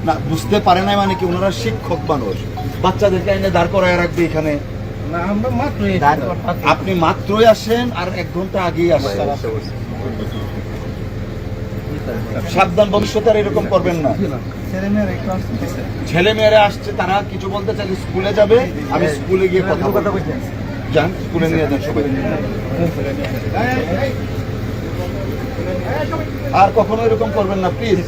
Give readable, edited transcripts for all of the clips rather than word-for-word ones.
না বুঝতে পারে না মানে কি ওনারা শিক্ষক মানুষ, বাচ্চাদেরকে এনে দাঁড় করায় রাখবে এখানে। আপনি মাত্রই আসেন আর 1 ঘন্টা আগেই আসেন। সাবধান, ভবিষ্যতে আর এরকম করবেন না। ছেলে মেয়েরা আসছে, তারা কিছু বলতে চাইলে স্কুলে যাবে, আমি স্কুলে গিয়ে কথা বলবো। যান স্কুলে নিয়ে যান সবাই। আর কখনো এরকম করবেন না প্লিজ।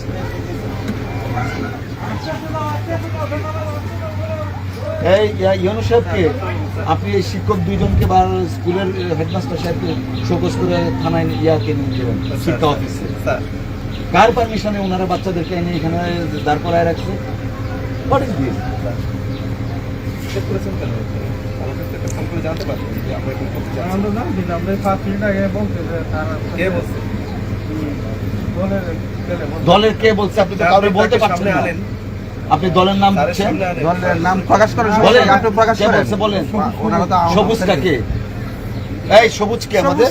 এই ইউনূস সাহেবকে আপনি এই শিক্ষক 2 জনকে বা স্কুলের হেডমাস্টার সাহেবকে শোকজ করে থানায় ইয়াকে নিয়ে যাবেন শিক্ষা অফিসে। কার পারমিশনে ওনারা বাচ্চাদেরকে এনে এখানে দাঁড় করায় রাখছে? What is this? দলের কে বলছে? আপনি তো কাউকে বলতে পারছেন না। আপনি দলের নাম দিচ্ছেন, দলের নাম প্রকাশ করেন, প্রকাশ করেন বলেন। সবুজ কাকে? এই সবুজ কে? আমাদের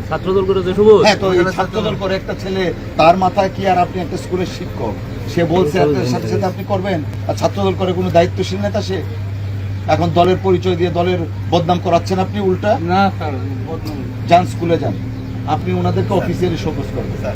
ছাত্রদল করে যে সবুজ। হ্যাঁ, তো এই ছাত্রদল করে একটা ছেলে, তার মাথায় কি? আর আপনি একটা স্কুলের শিক্ষক, সে বলছে সাথে সাথে আপনি করবেন? আর ছাত্রদল করে কোনো দায়িত্বশীল নেতা সে? এখন দলের পরিচয় দিয়ে দলের বদনাম করাচ্ছেন আপনি উল্টা। না স্যার, যান স্কুলে যান, আপনি ওনাদেরকে অফিসিয়ালি শোকজ করবেন।